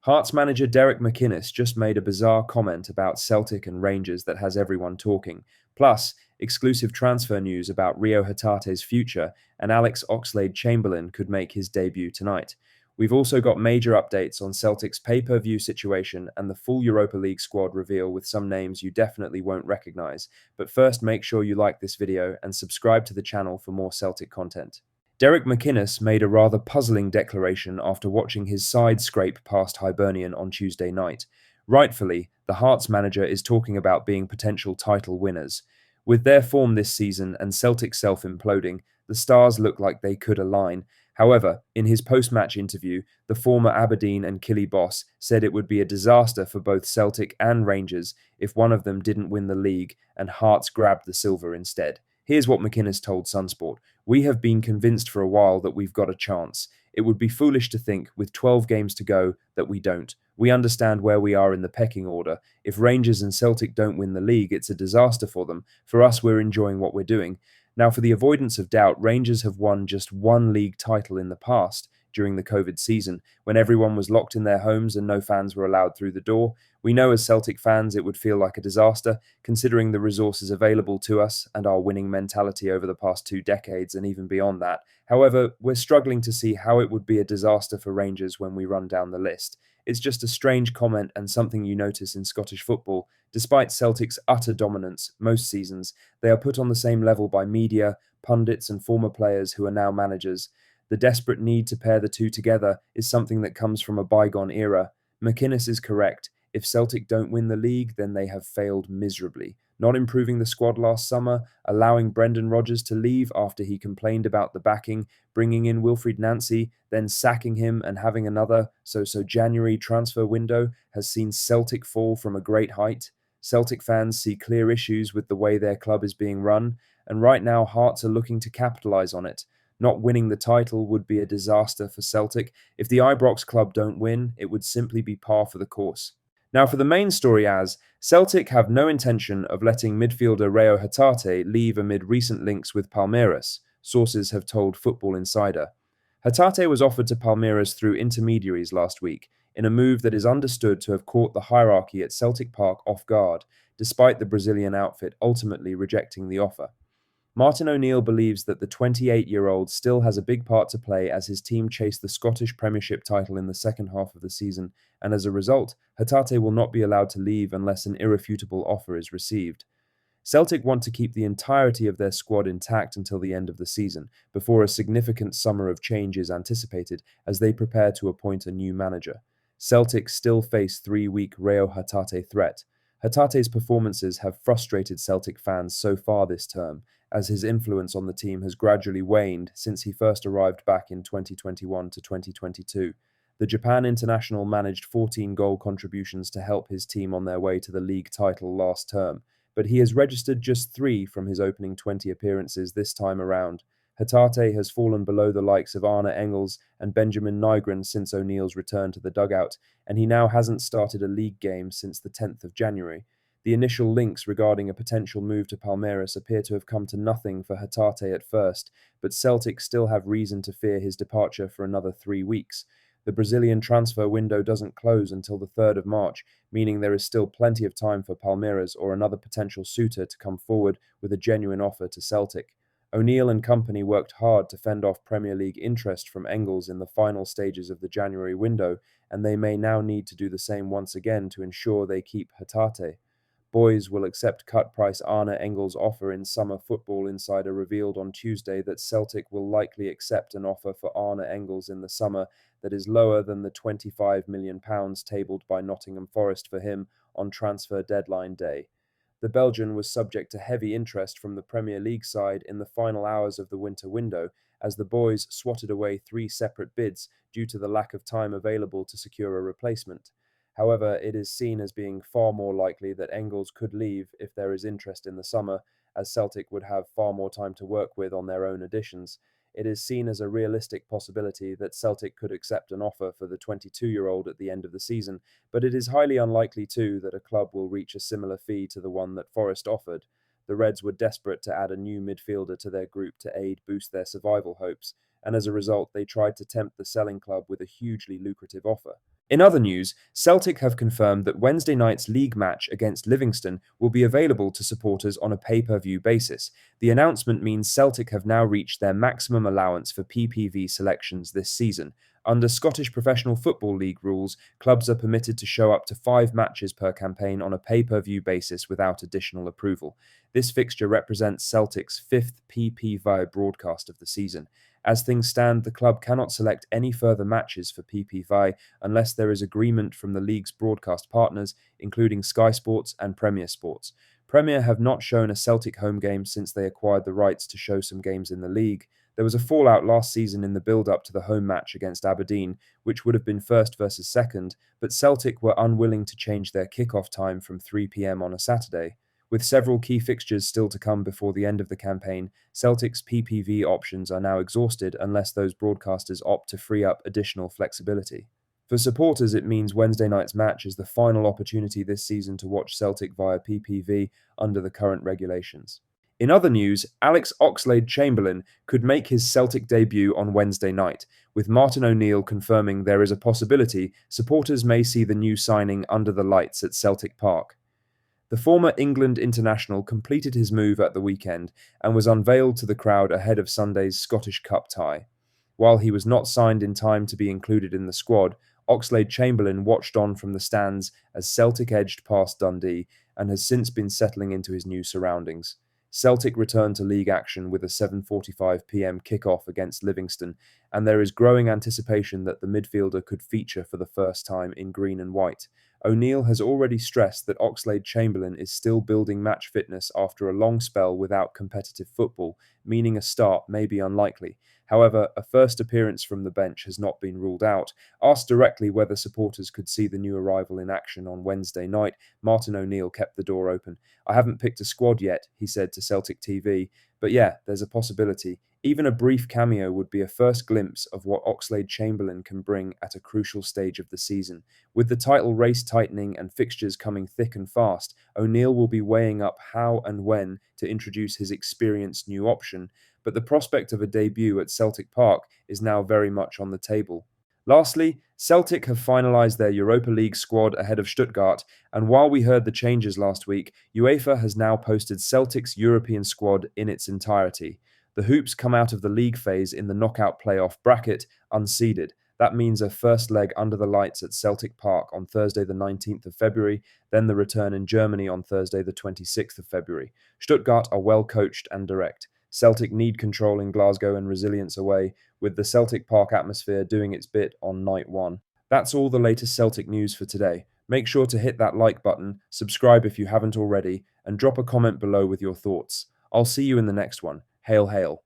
Hearts manager Derek McInnes just made a bizarre comment about Celtic and Rangers that has everyone talking. Plus, exclusive transfer news about Reo Hatate's future, and Alex Oxlade-Chamberlain could make his debut tonight. We've also got major updates on Celtic's pay-per-view situation and the full Europa League squad reveal with some names you definitely won't recognise. But first, make sure you like this video and subscribe to the channel for more Celtic content. Derek McInnes made a rather puzzling declaration after watching his side scrape past Hibernian on Tuesday night. Rightfully, the Hearts manager is talking about being potential title winners. With their form this season and Celtic self-imploding, the stars look like they could align. However, in his post-match interview, the former Aberdeen and Killie boss said it would be a disaster for both Celtic and Rangers if one of them didn't win the league and Hearts grabbed the silver instead. Here's what McInnes told Sunsport. We have been convinced for a while that we've got a chance. It would be foolish to think, with 12 games to go, that we don't. We understand where we are in the pecking order. If Rangers and Celtic don't win the league, it's a disaster for them. For us, we're enjoying what we're doing. Now, for the avoidance of doubt, Rangers have won just one league title in the past, during the COVID season, when everyone was locked in their homes and no fans were allowed through the door. We know as Celtic fans it would feel like a disaster, considering the resources available to us and our winning mentality over the past 2 decades and even beyond that. However, we're struggling to see how it would be a disaster for Rangers when we run down the list. It's just a strange comment and something you notice in Scottish football. Despite Celtic's utter dominance most seasons, they are put on the same level by media, pundits and former players who are now managers. The desperate need to pair the two together is something that comes from a bygone era. McInnes is correct. If Celtic don't win the league, then they have failed miserably. Not improving the squad last summer, allowing Brendan Rodgers to leave after he complained about the backing, bringing in Wilfried Nancy, then sacking him and having another so January transfer window has seen Celtic fall from a great height. Celtic fans see clear issues with the way their club is being run, and right now Hearts are looking to capitalise on it. Not winning the title would be a disaster for Celtic. If the Ibrox club don't win, it would simply be par for the course. Now for the main story, as Celtic have no intention of letting midfielder Reo Hatate leave amid recent links with Palmeiras, sources have told Football Insider. Hatate was offered to Palmeiras through intermediaries last week, in a move that is understood to have caught the hierarchy at Celtic Park off guard, despite the Brazilian outfit ultimately rejecting the offer. Martin O'Neill believes that the 28-year-old still has a big part to play as his team chase the Scottish Premiership title in the second half of the season, and as a result, Hatate will not be allowed to leave unless an irrefutable offer is received. Celtic want to keep the entirety of their squad intact until the end of the season, before a significant summer of change is anticipated as they prepare to appoint a new manager. Celtic still face 3-week Reo Hatate threat. Hatate's performances have frustrated Celtic fans so far this term, as his influence on the team has gradually waned since he first arrived back in 2021 to 2022. The Japan international managed 14 goal contributions to help his team on their way to the league title last term, but he has registered just 3 from his opening 20 appearances this time around. Hatate has fallen below the likes of Arne Engels and Benjamin Nygren since O'Neill's return to the dugout, and he now hasn't started a league game since the 10th of January. The initial links regarding a potential move to Palmeiras appear to have come to nothing for Hatate at first, but Celtic still have reason to fear his departure for another 3 weeks. The Brazilian transfer window doesn't close until the 3rd of March, meaning there is still plenty of time for Palmeiras or another potential suitor to come forward with a genuine offer to Celtic. O'Neill and company worked hard to fend off Premier League interest from Engels in the final stages of the January window, and they may now need to do the same once again to ensure they keep Hatate. Boys will accept cut-price Arne Engels' offer in summer. Football Insider revealed on Tuesday that Celtic will likely accept an offer for Arne Engels in the summer that is lower than the £25 million tabled by Nottingham Forest for him on transfer deadline day. The Belgian was subject to heavy interest from the Premier League side in the final hours of the winter window, as the boys swatted away 3 separate bids due to the lack of time available to secure a replacement. However, it is seen as being far more likely that Engels could leave if there is interest in the summer, as Celtic would have far more time to work with on their own additions. It is seen as a realistic possibility that Celtic could accept an offer for the 22-year-old at the end of the season, but it is highly unlikely too that a club will reach a similar fee to the one that Forest offered. The Reds were desperate to add a new midfielder to their group to aid boost their survival hopes, and as a result they tried to tempt the selling club with a hugely lucrative offer. In other news, Celtic have confirmed that Wednesday night's league match against Livingston will be available to supporters on a pay-per-view basis. The announcement means Celtic have now reached their maximum allowance for PPV selections this season. Under Scottish Professional Football League rules, clubs are permitted to show up to 5 matches per campaign on a pay-per-view basis without additional approval. This fixture represents Celtic's 5th PPV broadcast of the season. As things stand, the club cannot select any further matches for PPV unless there is agreement from the league's broadcast partners, including Sky Sports and Premier Sports. Premier have not shown a Celtic home game since they acquired the rights to show some games in the league. There was a fallout last season in the build-up to the home match against Aberdeen, which would have been first versus second, but Celtic were unwilling to change their kick-off time from 3 p.m. on a Saturday. With several key fixtures still to come before the end of the campaign, Celtic's PPV options are now exhausted unless those broadcasters opt to free up additional flexibility. For supporters, it means Wednesday night's match is the final opportunity this season to watch Celtic via PPV under the current regulations. In other news, Oxlade-Chamberlain could make his Celtic debut on Wednesday night, with Martin O'Neill confirming there is a possibility supporters may see the new signing under the lights at Celtic Park. The former England international completed his move at the weekend and was unveiled to the crowd ahead of Sunday's Scottish Cup tie. While he was not signed in time to be included in the squad, Oxlade-Chamberlain watched on from the stands as Celtic edged past Dundee and has since been settling into his new surroundings. Celtic returned to league action with a 7:45 p.m. kick-off against Livingston, and there is growing anticipation that the midfielder could feature for the first time in green and white. O'Neill has already stressed that Oxlade-Chamberlain is still building match fitness after a long spell without competitive football, meaning a start may be unlikely. However, a first appearance from the bench has not been ruled out. Asked directly whether supporters could see the new arrival in action on Wednesday night, Martin O'Neill kept the door open. "I haven't picked a squad yet," he said to Celtic TV, "but yeah, there's a possibility. Even a brief cameo would be a first glimpse of what Oxlade-Chamberlain can bring at a crucial stage of the season. With the title race tightening and fixtures coming thick and fast, O'Neill will be weighing up how and when to introduce his experienced new option, but the prospect of a debut at Celtic Park is now very much on the table." Lastly, Celtic have finalised their Europa League squad ahead of Stuttgart, and while we heard the changes last week, UEFA has now posted Celtic's European squad in its entirety. The Hoops come out of the league phase in the knockout playoff bracket unseeded. That means a first leg under the lights at Celtic Park on Thursday the 19th of February, then the return in Germany on Thursday the 26th of February. Stuttgart are well coached and direct. Celtic need control in Glasgow and resilience away, with the Celtic Park atmosphere doing its bit on night one. That's all the latest Celtic news for today. Make sure to hit that like button, subscribe if you haven't already, and drop a comment below with your thoughts. I'll see you in the next one. Hail, hail.